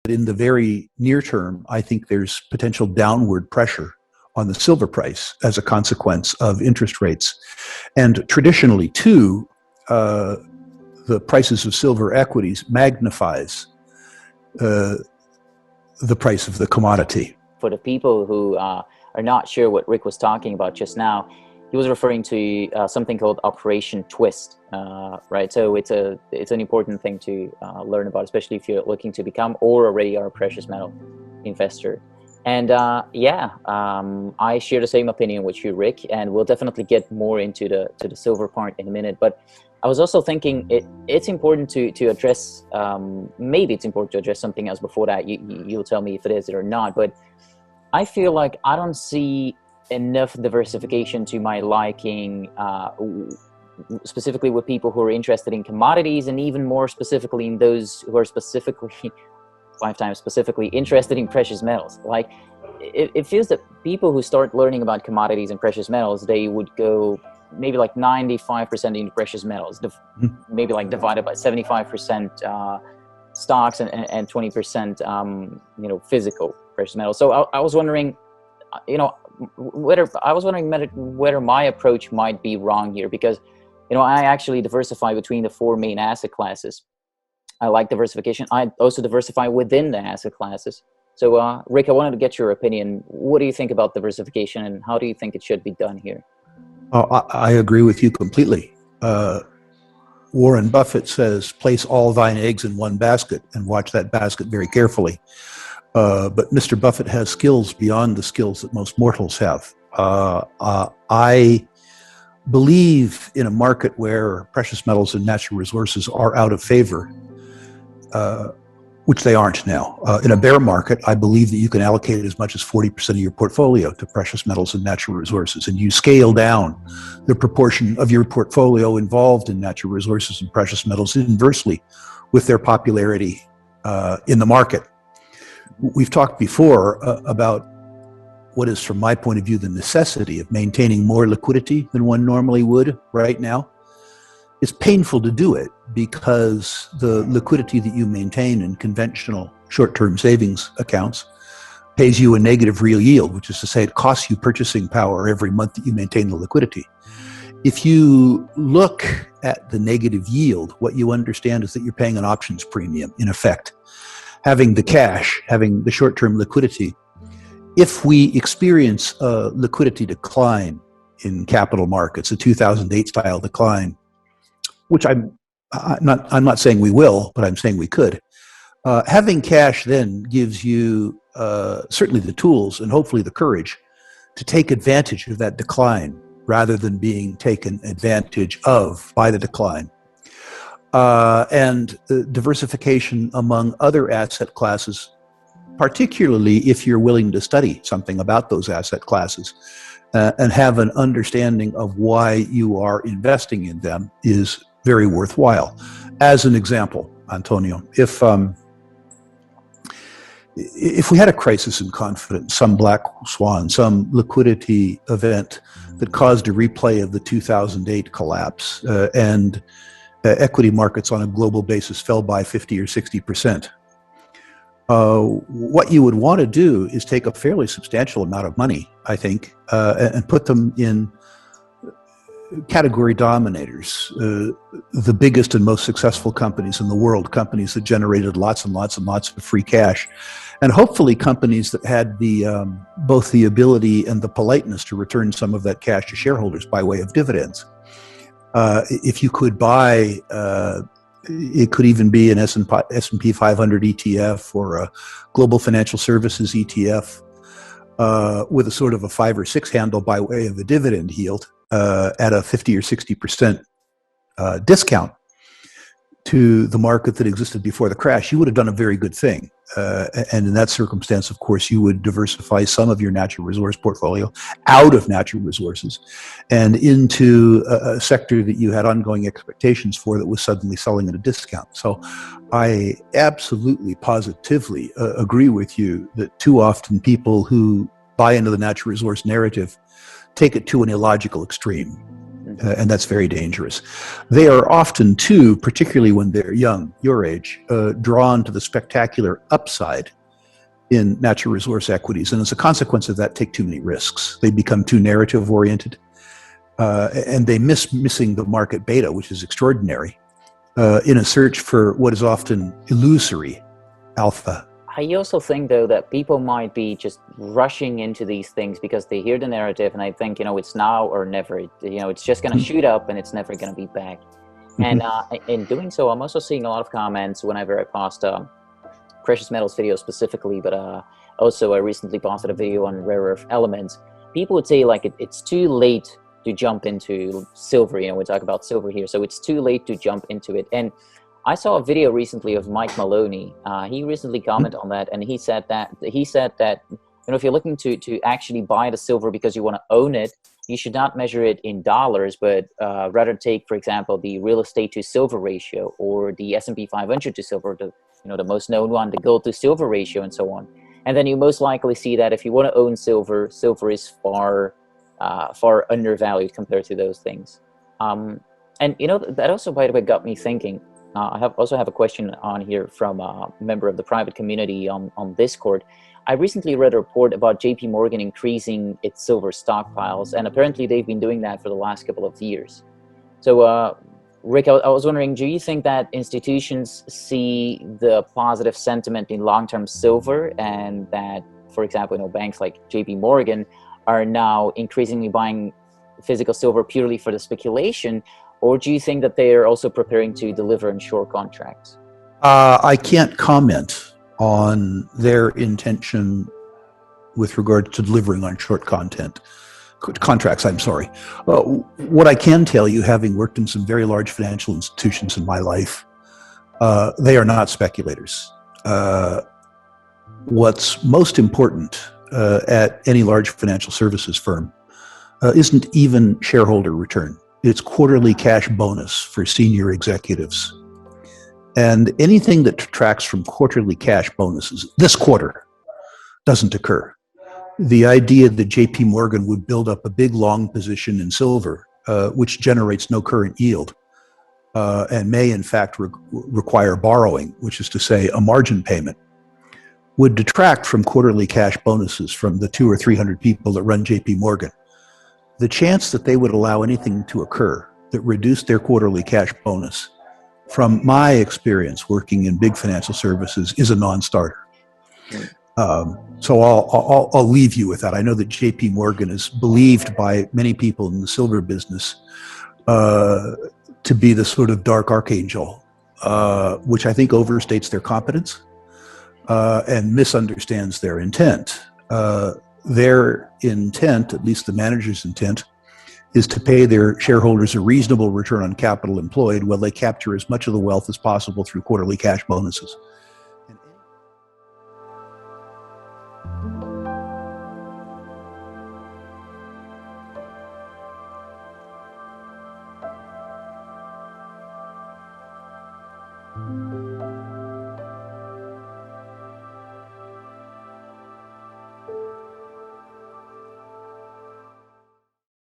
in the very near term, I think there's potential downward pressure on the silver price as a consequence of interest rates. And traditionally, too, the prices of silver equities magnifies the price of the commodity. For the people who are not sure what Rick was talking about just now, he was referring to something called Operation Twist, right? So it's an important thing to learn about, especially if you're looking to become or already are a precious metal investor. And I share the same opinion with you, Rick, and we'll definitely get more into the silver part in a minute. But I was also thinking it's important to address, maybe it's important to address something else before that. You'll tell me if it is or not, but I feel like I don't see enough diversification to my liking, specifically with people who are interested in commodities, and even more specifically in those who are specifically interested in precious metals. Like, it feels that people who start learning about commodities and precious metals, they would go maybe like 95% into precious metals, maybe like divided by 75% stocks and 20% physical precious metals. So I was wondering, whether my approach might be wrong here, because I actually diversify between the four main asset classes. I like diversification. I also diversify within the asset classes. So Rick, I wanted to get your opinion. What do you think about diversification, and how do you think it should be done here? I agree with you completely. Warren Buffett says, place all thine eggs in one basket and watch that basket very carefully. But Mr. Buffett has skills beyond the skills that most mortals have. I believe in a market where precious metals and natural resources are out of favor, which they aren't now. In a bear market, I believe that you can allocate as much as 40% of your portfolio to precious metals and natural resources, and you scale down the proportion of your portfolio involved in natural resources and precious metals inversely with their popularity in the market. We've talked before about what is, from my point of view, the necessity of maintaining more liquidity than one normally would right now. It's painful to do it because the liquidity that you maintain in conventional short-term savings accounts pays you a negative real yield, which is to say it costs you purchasing power every month that you maintain the liquidity. If you look at the negative yield, what you understand is that you're paying an options premium, in effect. Having the cash, having the short-term liquidity, if we experience a liquidity decline in capital markets, a 2008 style decline, which I'm not saying we will, but I'm saying we could. Having cash then gives you certainly the tools and hopefully the courage to take advantage of that decline rather than being taken advantage of by the decline. And diversification among other asset classes, particularly if you're willing to study something about those asset classes and have an understanding of why you are investing in them, is very worthwhile. As an example, Antonio, if we had a crisis in confidence, some black swan, some liquidity event that caused a replay of the 2008 collapse, and equity markets on a global basis fell by 50 or 60%, what you would want to do is take a fairly substantial amount of money, I think, and put them in category dominators, the biggest and most successful companies in the world, companies that generated lots and lots and lots of free cash, and hopefully companies that had both the ability and the politeness to return some of that cash to shareholders by way of dividends. If you could buy, it could even be an S&P 500 ETF or a global financial services ETF with a sort of a 5 or 6 handle by way of a dividend yield at a 50 or 60% discount to the market that existed before the crash, you would have done a very good thing. And in that circumstance, of course, you would diversify some of your natural resource portfolio out of natural resources and into a sector that you had ongoing expectations for that was suddenly selling at a discount. So I absolutely, positively agree with you that too often people who buy into the natural resource narrative take it to an illogical extreme. and that's very dangerous. They are often, too, particularly when they're young, your age, drawn to the spectacular upside in natural resource equities, and as a consequence of that, take too many risks. They become too narrative oriented, and they missing the market beta, which is extraordinary, in a search for what is often illusory alpha. I also think, though, that people might be just rushing into these things because they hear the narrative and they think, it's now or never. It's just going to shoot up and it's never going to be back. And in doing so, I'm also seeing a lot of comments whenever I post precious metals videos specifically, but also I recently posted a video on rare earth elements. People would say like it's too late to jump into silver. We talk about silver here, so it's too late to jump into it. And I saw a video recently of Mike Maloney. He recently commented on that, and he said that if you're looking to actually buy the silver because you want to own it, you should not measure it in dollars, but rather take, for example, the real estate to silver ratio, or the S&P 500 to silver, the most known one, the gold to silver ratio, and so on. And then you most likely see that if you want to own silver, silver is far undervalued compared to those things. And that also, by the way, got me thinking. I also have a question on here from a member of the private community on Discord. I recently read a report about JP Morgan increasing its silver stockpiles, and apparently they've been doing that for the last couple of years. So, Rick, I was wondering, do you think that institutions see the positive sentiment in long-term silver, and that, for example, banks like JP Morgan are now increasingly buying physical silver purely for the speculation? Or do you think that they are also preparing to deliver in short contracts? I can't comment on their intention with regard to delivering on short contracts. What I can tell you, having worked in some very large financial institutions in my life, they are not speculators. What's most important at any large financial services firm isn't even shareholder return. It's quarterly cash bonus for senior executives. And anything that detracts from quarterly cash bonuses this quarter doesn't occur. The idea that JP Morgan would build up a big long position in silver, which generates no current yield, and may in fact require borrowing, which is to say a margin payment, would detract from quarterly cash bonuses from the 200 or 300 people that run JP Morgan. The chance that they would allow anything to occur that reduced their quarterly cash bonus, from my experience working in big financial services, is a non-starter. So I'll leave you with that. I know that JP Morgan is believed by many people in the silver business to be the sort of dark archangel, which I think overstates their competence and misunderstands their intent. Their intent, at least the manager's intent, is to pay their shareholders a reasonable return on capital employed while they capture as much of the wealth as possible through quarterly cash bonuses.